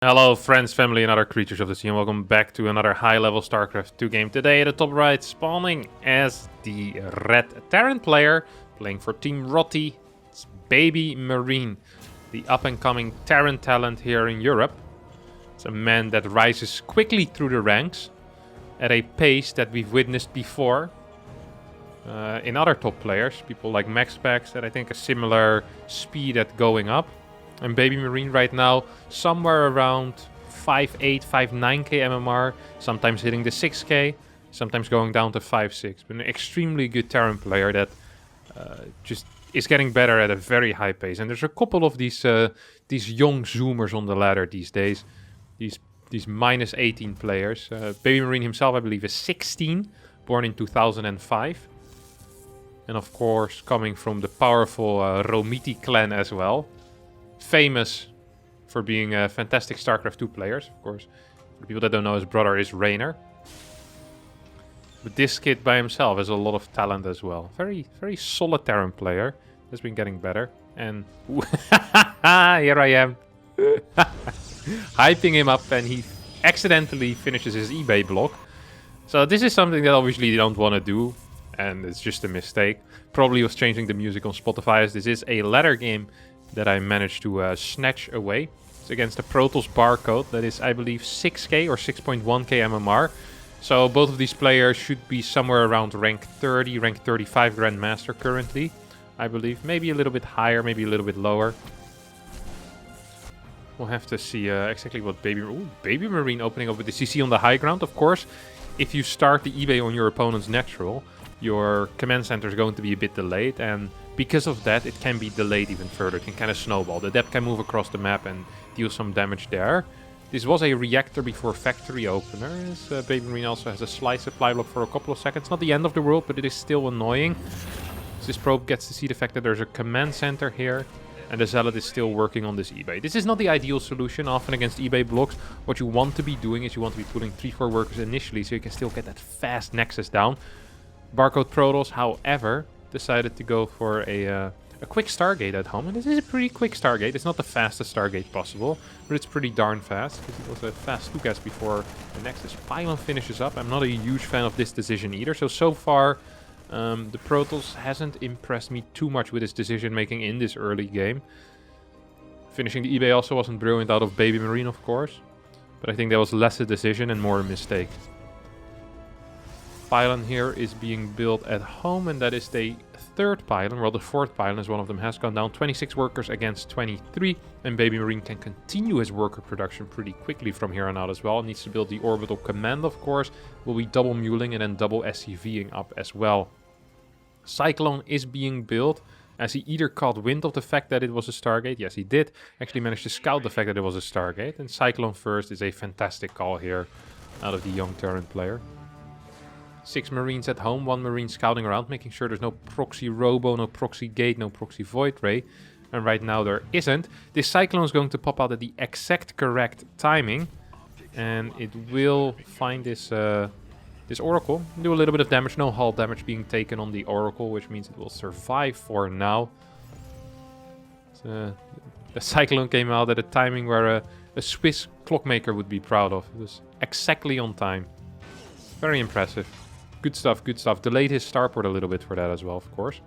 Hello friends, family and other creatures of the sea, and welcome back to another high-level StarCraft 2 game. Today at the top right, spawning as the red Terran player, playing for Team Rotti. It's BabyMarine, the up-and-coming Terran talent here in Europe. It's a man that rises quickly through the ranks at a pace that we've witnessed before in other top players. People like MaxPax that I think a similar speed at going up. And BabyMarine right now, somewhere around 5.8, 5.9k MMR, sometimes hitting the 6k, sometimes going down to 5.6. But an extremely good Terran player that just is getting better at a very high pace. And there's a couple of these young zoomers on the ladder these days, these minus 18 players. BabyMarine himself, I believe, is 16, born in 2005. And of course, coming from the powerful Romiti clan as well. Famous for being fantastic StarCraft 2 players, of course. For people that don't know, his brother is Rainer. But this kid by himself has a lot of talent as well. Very solid Terran player. Has been getting better. And here I am. Hyping him up, and he accidentally finishes his eBay block. So this is something that obviously you don't want to do. And it's just a mistake. Probably was changing the music on Spotify, as this is a ladder game that I managed to snatch away. It's against the Protoss Barcode. That is, I believe, 6k or 6.1k MMR. So both of these players should be somewhere around rank 30, rank 35 grandmaster currently, I believe. Maybe a little bit higher, maybe a little bit lower. We'll have to see exactly what BabyMarine opening up with the CC on the high ground. Of course, if you start the eBay on your opponent's natural, your command center is going to be a bit delayed, and because of that, it can be delayed even further. It can kind of snowball. The depth can move across the map and deal some damage there. This was a reactor before factory opener. BabyMarine also has a slice supply block for a couple of seconds. Not the end of the world, but it is still annoying. So this probe gets to see the fact that there's a command center here, and the Zealot is still working on this eBay. This is not the ideal solution. Often against eBay blocks, what you want to be doing is you want to be putting 3-4 workers initially, so you can still get that fast nexus down. Barcode Protoss, however, decided to go for a quick Stargate at home. And this is a pretty quick Stargate. It's not the fastest Stargate possible, but it's pretty darn fast, because it was a fast Nukes before the Nexus pylon finishes up. I'm not a huge fan of this decision either. So far, the Protoss hasn't impressed me too much with his decision making in this early game. Finishing the eBay also wasn't brilliant out of BabyMarine, of course, but I think that was less a decision and more a mistake. Pylon here is being built at home, and that is the third pylon. Well, the fourth pylon, as one of them has gone down. 26 workers against 23, and BabyMarine can continue his worker production pretty quickly from here on out as well. Needs to build the orbital command, of course. Will be double muling and then double SCVing up as well. Cyclone is being built, as he either caught wind of the fact that it was a Stargate. Yes, he did. Actually managed to scout the fact that it was a Stargate. And Cyclone first is a fantastic call here out of the young Terran player. 6 Marines at home, 1 Marine scouting around, making sure there's no proxy robo, no proxy gate, no proxy void ray. And right now there isn't. This Cyclone is going to pop out at the exact correct timing. And it will find this this Oracle. Do a little bit of damage, no hull damage being taken on the Oracle, which means it will survive for now. The Cyclone came out at a timing where a Swiss clockmaker would be proud of. It was exactly on time. Very impressive. Good stuff, good stuff. Delayed his starport a little bit for that as well, of course.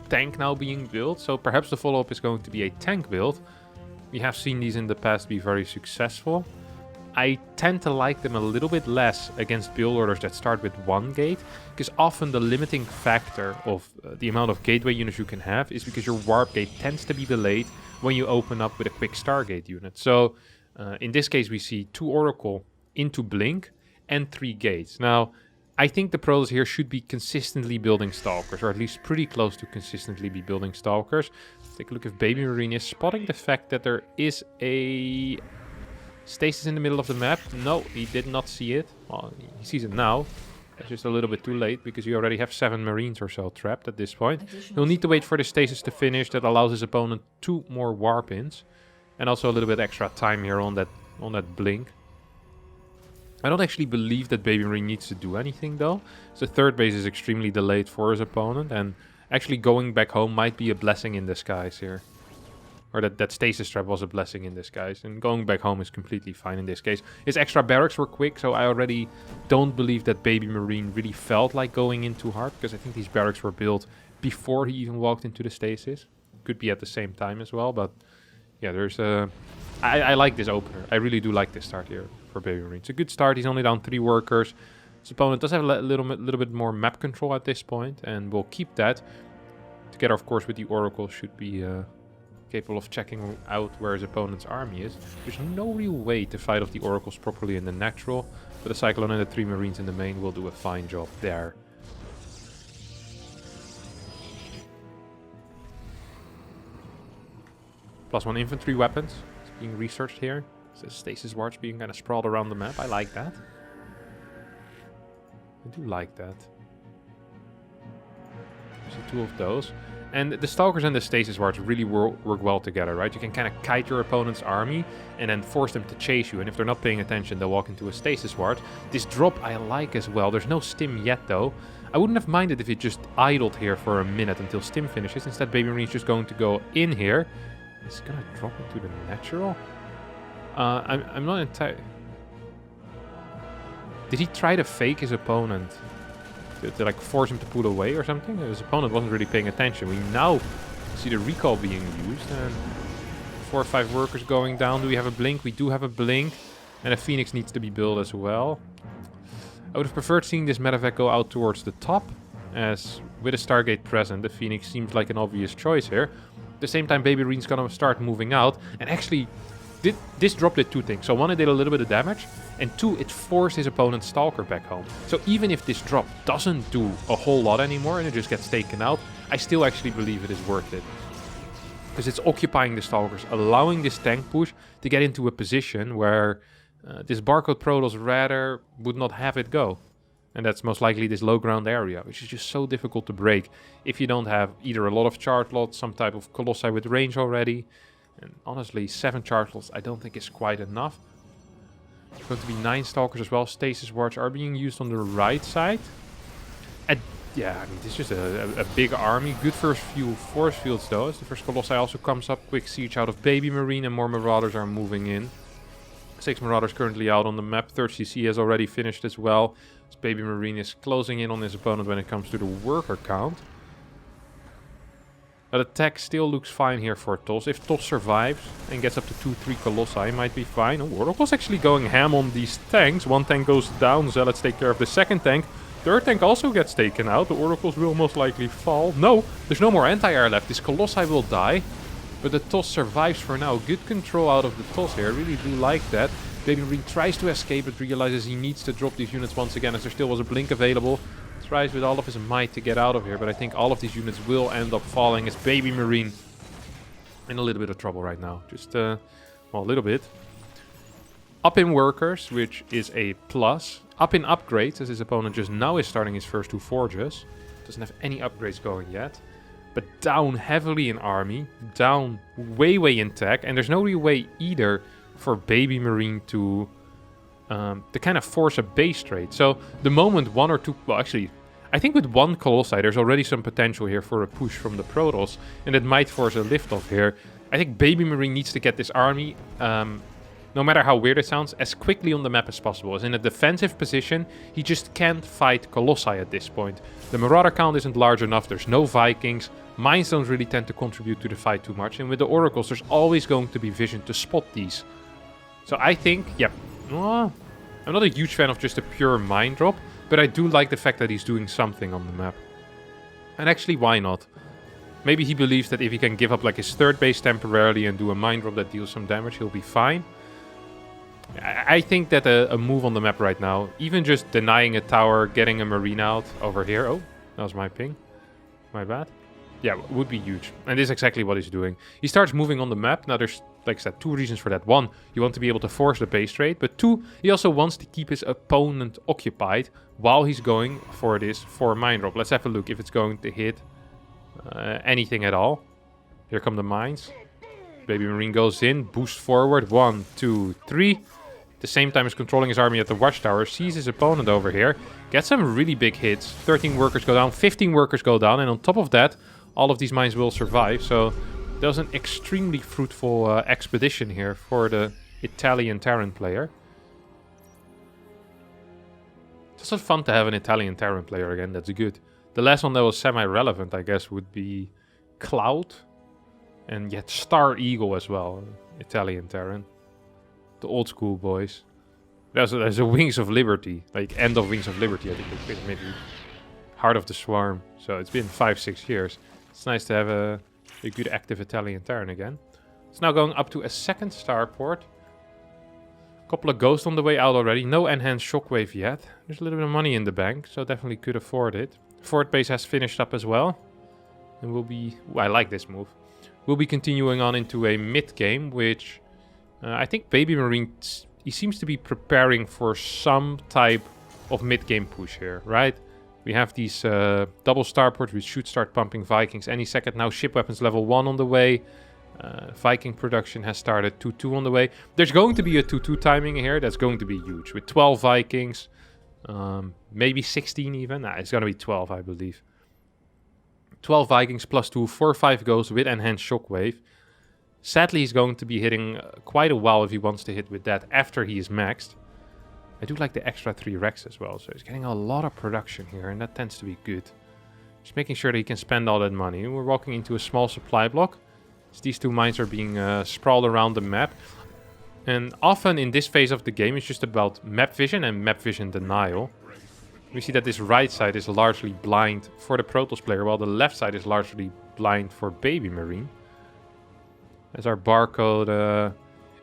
Tank now being built, so perhaps the follow-up is going to be a tank build. We have seen these in the past be very successful. I tend to like them a little bit less against build orders that start with 1 gate, because often the limiting factor of the amount of gateway units you can have is because your warp gate tends to be delayed when you open up with a quick Stargate unit. So in this case we see 2 Oracle into Blink and 3 gates. Now, I think the Protoss here should be consistently building Stalkers, or at least pretty close to consistently be building Stalkers. Take a look if BabyMarine is spotting the fact that there is a stasis in the middle of the map. No, he did not see it. Well, he sees it now. It's just a little bit too late, because you already have 7 Marines or so trapped at this point. He'll need to wait for the stasis to finish. That allows his opponent 2 more warp-ins. And also a little bit extra time here on that Blink. I don't actually believe that BabyMarine needs to do anything though. So third base is extremely delayed for his opponent, and actually going back home might be a blessing in disguise here. Or that stasis trap was a blessing in disguise. And going back home is completely fine in this case. His extra barracks were quick, so I already don't believe that BabyMarine really felt like going in too hard. Because I think these barracks were built before he even walked into the stasis. Could be at the same time as well, but yeah, there's a... I like this opener. I really do like this start here for BabyMarine. It's a good start. He's only down 3 workers. His opponent does have a little bit more map control at this point, and we'll keep that. Together, of course, with the Oracle should be... capable of checking out where his opponent's army is. There's no real way to fight off the Oracles properly in the natural, but the Cyclone and the 3 Marines in the main will do a fine job there. +1 infantry weapons. It's being researched here. So stasis wards being kind of sprawled around the map. I like that. I do like that. See 2 of those. And the Stalkers and the Stasis Wards really work well together, right? You can kind of kite your opponent's army and then force them to chase you. And if they're not paying attention, they'll walk into a Stasis Ward. This drop I like as well. There's no stim yet, though. I wouldn't have minded if it just idled here for a minute until stim finishes. Instead, BabyMarine's just going to go in here. It's going to drop into the natural. I'm not entirely... Did he try to fake his opponent? To like force him to pull away or something? His opponent wasn't really paying attention. We now see the recall being used. And 4 or 5 workers going down. Do we have a blink? We do have a blink. And a Phoenix needs to be built as well. I would have preferred seeing this medevac go out towards the top. As with a Stargate present, the Phoenix seems like an obvious choice here. At the same time, BabyMarine's gonna start moving out. And actually, this drop did 2 things. So 1, it did a little bit of damage. And 2, it forced his opponent's Stalker back home. So even if this drop doesn't do a whole lot anymore and it just gets taken out, I still actually believe it is worth it. Because it's occupying the Stalkers, allowing this tank push to get into a position where this Barcode Protoss rather would not have it go. And that's most likely this low ground area, which is just so difficult to break if you don't have either a lot of charge lots, some type of Colossi with range already. And honestly, 7 charge lots I don't think is quite enough. There's going to be 9 Stalkers as well. Stasis wards are being used on the right side. And yeah, I mean, this is just a big army. Good first few force fields though, as the first Colossi also comes up. Quick siege out of BabyMarine and more Marauders are moving in. 6 Marauders currently out on the map. 3rd CC has already finished as well. As BabyMarine is closing in on his opponent when it comes to the worker count. But attack still looks fine here for TOS. If TOS survives and gets up to 2-3 Colossi, might be fine. Oh, Oracle's actually going ham on these tanks. 1 tank goes down. Zealots take care of the 2nd tank. 3rd tank also gets taken out. The Oracles will most likely fall. No, there's no more anti-air left. This Colossi will die. But the TOS survives for now. Good control out of the TOS here. I really do like that. BabyMarine tries to escape but realizes he needs to drop these units once again as there still was a blink available. Tries with all of his might to get out of here, but I think all of these units will end up falling as BabyMarine in a little bit of trouble right now. Just, well, a little bit. Up in workers, which is a plus. Up in upgrades, as his opponent just now is starting his first 2 forges. Doesn't have any upgrades going yet. But down heavily in army, down way in tech, and there's no real way either for BabyMarine to kind of force a base trade. So the moment 1 or 2, well actually, I think with 1 Colossi there's already some potential here for a push from the Protoss, and it might force a liftoff here. I think BabyMarine needs to get this army, no matter how weird it sounds, as quickly on the map as possible. As in a defensive position, he just can't fight Colossi at this point. The Marauder count isn't large enough, there's no Vikings, mines don't really tend to contribute to the fight too much, and with the Oracles there's always going to be vision to spot these. So I think, yeah, I'm not a huge fan of just a pure mine drop, but I do like the fact that he's doing something on the map. And actually, why not? Maybe he believes that if he can give up like his 3rd base temporarily and do a mine drop that deals some damage, he'll be fine. I think that a move on the map right now, even just denying a tower, getting a marine out over here. Oh, that was my ping. My bad. Yeah, would be huge. And this is exactly what he's doing. He starts moving on the map. Now there's, like I said, 2 reasons for that. 1, you want to be able to force the base trade. But 2, he also wants to keep his opponent occupied while he's going for this 4 mine drop. Let's have a look if it's going to hit anything at all. Here come the mines. BabyMarine goes in, boost forward. 1, 2, 3. At the same time as controlling his army at the watchtower, sees his opponent over here. Gets some really big hits. 13 workers go down, 15 workers go down. And on top of that, all of these mines will survive. So That was an extremely fruitful expedition here for the Italian Terran player. It's also fun to have an Italian Terran player again, that's good. The last one that was semi-relevant, I guess, would be Cloud. And yet Star Eagle as well, Italian Terran. The old school boys. There's a Wings of Liberty, like end of Wings of Liberty, I think, maybe Heart of the Swarm. So it's been 5-6 years. It's nice to have a good active Italian Terran again. It's now going up to a second starport. Couple of ghosts on the way out already. No enhanced shockwave yet. There's a little bit of money in the bank, so definitely could afford it. Fort base has finished up as well. And we'll be... Ooh, I like this move. We'll be continuing on into a mid game, which I think BabyMarine, he seems to be preparing for some type of mid game push here, right? We have these double starports which should start pumping Vikings any second now. Ship weapons level 1 on the way. Viking production has started, 2-2 on the way. There's going to be a 2-2 timing here. That's going to be huge. With 12 Vikings, maybe 16 even. Nah, it's going to be 12, I believe. 12 Vikings plus 2, 4-5 goes with enhanced shockwave. Sadly, he's going to be hitting quite a while if he wants to hit with that after he is maxed. I do like the extra 3 Rex as well, so he's getting a lot of production here, and that tends to be good. Just making sure that he can spend all that money. We're walking into a small supply block. These 2 mines are being sprawled around the map. And often in this phase of the game, it's just about map vision and map vision denial. We see that this right side is largely blind for the Protoss player, while the left side is largely blind for BabyMarine. As our barcode...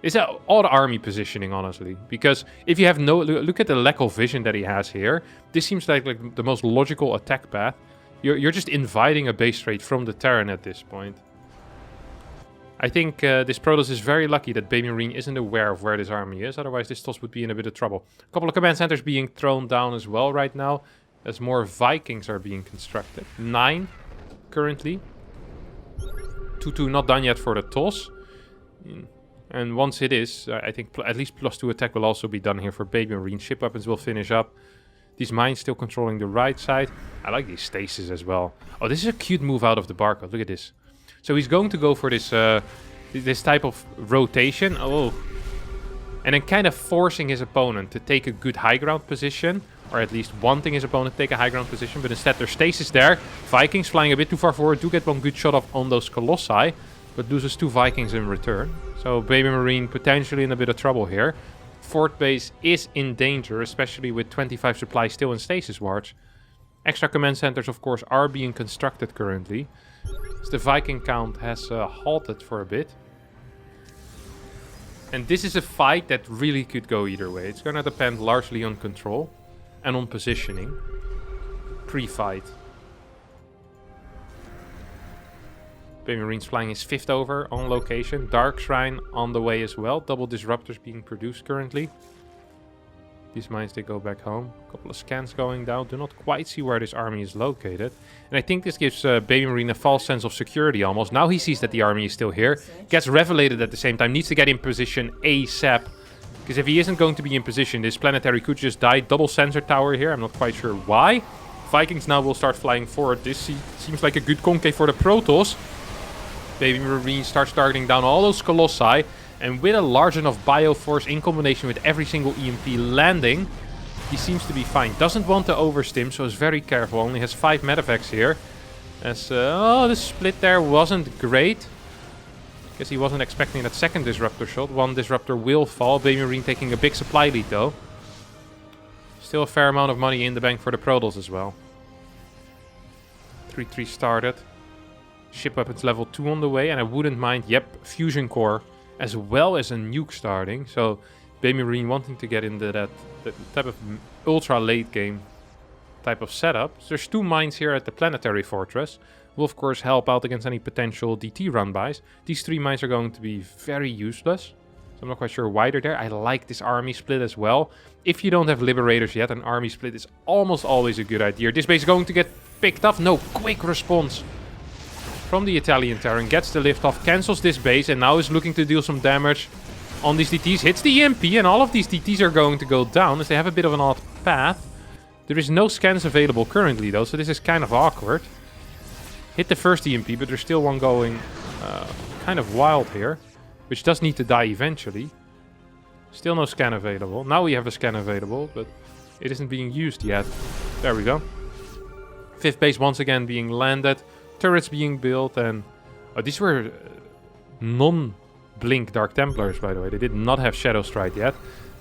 It's all the army positioning, honestly. Because if you have no... Look at the lack of vision that he has here. This seems like the most logical attack path. You're just inviting a base trade from the Terran at this point. I think this Protoss is very lucky that BabyMarine isn't aware of where this army is. Otherwise, this toss would be in a bit of trouble. A couple of command centers being thrown down as well right now. As more Vikings are being constructed. 9 currently. 2-2 not done yet for the toss. And once it is, I think at least +2 attack will also be done here for BabyMarine. Ship weapons will finish up. These mines still controlling the right side. I like these stasis as well. Oh, this is a cute move out of the barcode. Look at this. So he's going to go for this this type of rotation. Oh. And then kind of forcing his opponent to take a good high ground position. Or at least wanting his opponent to take a high ground position. But instead there's stasis there. Vikings flying a bit too far forward. Do get one good shot off on those Colossi. But loses 2 Vikings in return. So BabyMarine potentially in a bit of trouble here. Fort base is in danger. Especially with 25 supplies still in stasis wards. Extra command centers of course are being constructed currently. The Viking count has halted for a bit. And this is a fight that really could go either way. It's going to depend largely on control and on positioning. Pre-fight. BabyMarine's flying his 5th over on location. Dark Shrine on the way as well. Double disruptors being produced currently. These mines, they go back home. A couple of scans going down. Do not quite see where this army is located. And I think this gives BabyMarine a false sense of security almost. Now he sees that the army is still here. Gets revelated at the same time. Needs to get in position ASAP. Because if he isn't going to be in position, this planetary could just die. Double sensor tower here. I'm not quite sure why. Vikings now will start flying forward. This seems like a good concave for the Protoss. BabyMarine starts targeting down all those Colossi. And with a large enough bioforce in combination with every single EMP landing, he seems to be fine. Doesn't want to overstim, so is very careful. Only has 5 medevacs here. As the split there wasn't great. Guess he wasn't expecting that second disruptor shot. 1 disruptor will fall. BabyMarine taking a big supply lead though. Still a fair amount of money in the bank for the Protoss as well. 3-3 started. Ship weapons level 2 on the way, and I wouldn't mind, fusion core. As well as a nuke starting. So BabyMarine wanting to get into that type of ultra late game type of setup. So there's 2 mines here at the planetary fortress. Will of course help out against any potential DT run-bys. These 3 mines are going to be very useless. So I'm not quite sure why they're there. I like this army split as well. If you don't have liberators yet, an army split is almost always a good idea. This base is going to get picked up. No, quick response from the Italian Terran, gets the lift off, cancels this base, and now is looking to deal some damage on these DTs. Hits the EMP, and all of these DTs are going to go down, as they have a bit of an odd path. There is no scans available currently, though, so this is kind of awkward. Hit the first EMP, but there's still one going kind of wild here, which does need to die eventually. Still no scan available. Now we have a scan available, but it isn't being used yet. There we go. 5th base once again being landed. Turrets being built, and... Oh, these were non-blink Dark Templars, by the way. They did not have Shadow Strike yet.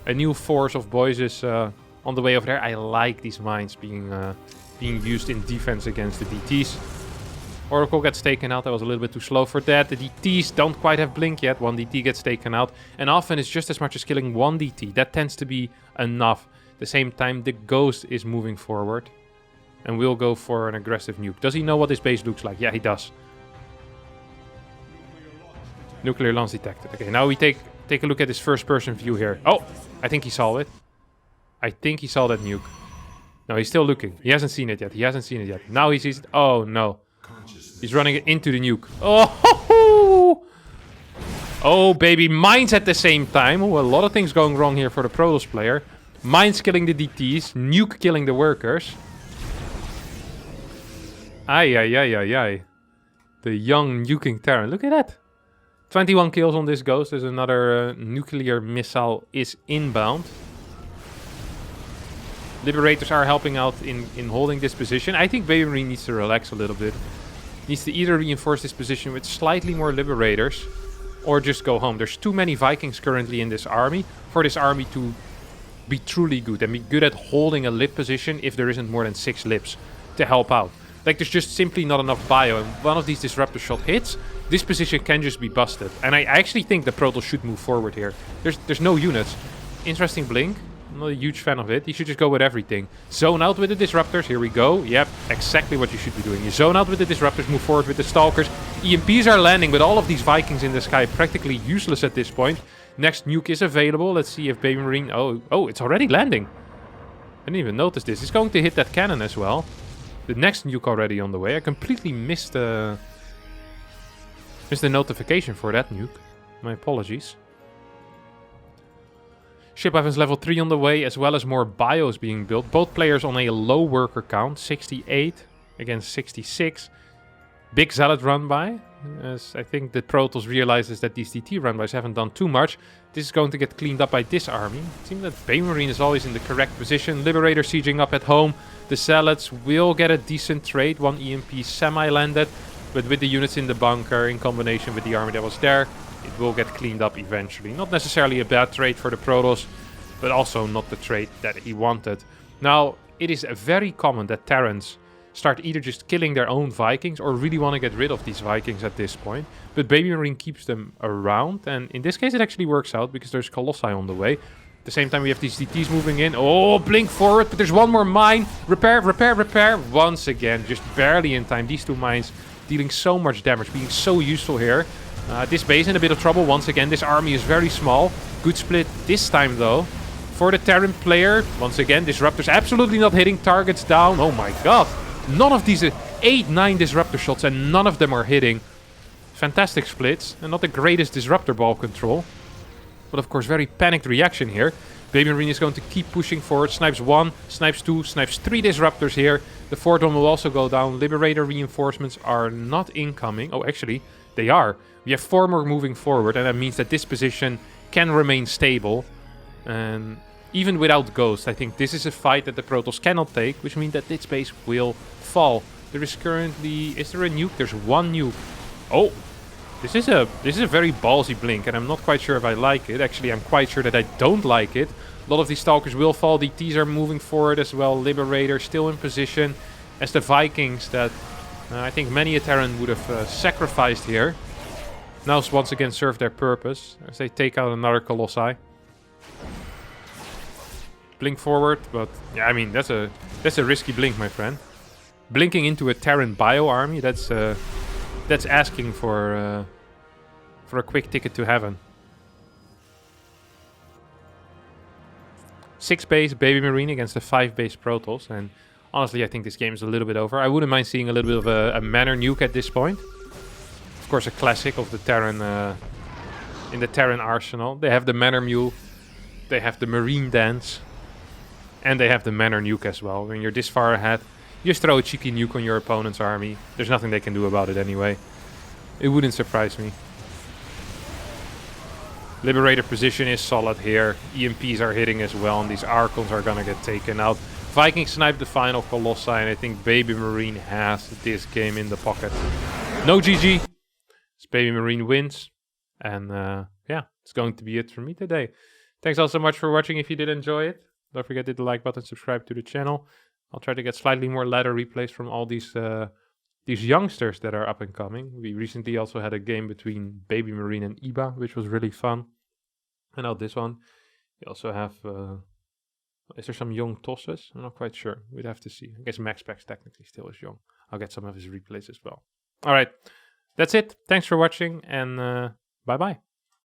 A new force of boys is on the way over there. I like these mines being used in defense against the DTs. Oracle gets taken out. That was a little bit too slow for that. The DTs don't quite have blink yet. 1 DT gets taken out. And often it's just as much as killing 1 DT. That tends to be enough. At the same time, the Ghost is moving forward. And will go for an aggressive nuke. Does he know what this base looks like? Yeah, he does. Nuclear launch detected. Okay, now we take a look at his first-person view here. Oh, I think he saw it. I think he saw that nuke. No, he's still looking. He hasn't seen it yet. He hasn't seen it yet. Now he sees it. Oh, no. He's running it into the nuke. Oh, oh, baby. Mines at the same time. Oh, a lot of things going wrong here for the Protoss player. Mines killing the DTs. Nuke killing the workers. Ay, ay, ay, ay, ay. The young nuking Terran. Look at that. 21 kills on this Ghost. There's another nuclear missile is inbound. Liberators are helping out in holding this position. I think BabyMarine needs to relax a little bit. Needs to either reinforce this position with slightly more Liberators or just go home. There's too many Vikings currently in this army for this army to be truly good and be good at holding a lip position if there isn't more than 6 lips to help out. Like, there's just simply not enough bio, and one of these disruptor shot hits, this position can just be busted. And I actually think the Protoss should move forward here. There's no units. Interesting blink. I'm not a huge fan of it. You should just go with everything. Zone out with the disruptors. Here we go. Yep, exactly what you should be doing. You zone out with the disruptors, move forward with the stalkers. EMPs are landing, but all of these Vikings in the sky practically useless at this point. Next nuke is available. Let's see if BabyMarine... Oh, it's already landing. I didn't even notice this. It's going to hit that cannon as well. The next nuke already on the way. I completely missed the notification for that nuke. My apologies. Ship weapons level 3 on the way, as well as more bios being built. Both players on a low worker count, 68 against 66. Big Zealot run by, as I think the Protoss realizes that these DT run-bys haven't done too much. This is going to get cleaned up by this army. It seems that BabyMarine is always in the correct position. Liberator sieging up at home. The Zealots will get a decent trade. 1 EMP semi-landed, but with the units in the bunker in combination with the army that was there, it will get cleaned up eventually. Not necessarily a bad trade for the Protoss, but also not the trade that he wanted. Now, it is very common that Terrans start either just killing their own Vikings or really want to get rid of these Vikings at this point. But BabyMarine keeps them around, and in this case it actually works out because there's Colossi on the way. At the same time we have these DTs moving in. Oh, blink forward, but there's one more mine. Repair, repair, repair. Once again, just barely in time. These 2 mines dealing so much damage, being so useful here. This base in a bit of trouble once again. This army is very small. Good split this time though. For the Terran player, once again, Disruptors absolutely not hitting. Targets down. Oh my god. None of these 8, 9 Disruptor shots and none of them are hitting. Fantastic splits. And not the greatest Disruptor ball control. But of course, very panicked reaction here. BabyMarine is going to keep pushing forward. Snipes 1, snipes 2, snipes 3 Disruptors here. The 4th one will also go down. Liberator reinforcements are not incoming. Oh, actually, they are. We have 4 more moving forward, and that means that this position can remain stable. And even without Ghost, I think this is a fight that the Protoss cannot take, which means that this base will fall. There is currently... Is there a nuke? There's 1 nuke. Oh! This is a very ballsy blink, and I'm not quite sure if I like it. Actually, I'm quite sure that I don't like it. A lot of these Stalkers will fall. DTs are moving forward as well. Liberator still in position. As the Vikings that I think many a Terran would have sacrificed here. Now once again serve their purpose as they take out another Colossi. Blink forward, but yeah, I mean that's a risky blink, my friend. Blinking into a Terran bio army, that's asking for a quick ticket to heaven. 6 base BabyMarine against a 5 base Protoss, and honestly I think this game is a little bit over. I wouldn't mind seeing a little bit of a Manor nuke at this point. Of course, a classic of the Terran in the Terran arsenal. They have the Manor Mule, they have the Marine Dance, and they have the Manor nuke as well. When you're this far ahead, you just throw a cheeky nuke on your opponent's army. There's nothing they can do about it anyway. It wouldn't surprise me. Liberator position is solid here. EMPs are hitting as well, and these Archons are gonna get taken out. Viking sniped the final Colossi, and I think BabyMarine has this game in the pocket. No GG. BabyMarine wins. And yeah, it's going to be it for me today. Thanks all so much for watching. If you did enjoy it, don't forget to hit the like button, subscribe to the channel. I'll try to get slightly more ladder replays from all these youngsters that are up and coming. We recently also had a game between BabyMarine and Iba, which was really fun. And now this one. We also have... is there some young Tosses? I'm not quite sure. We'd have to see. I guess MaxPax technically still is young. I'll get some of his replays as well. Alright, that's it. Thanks for watching, and bye-bye.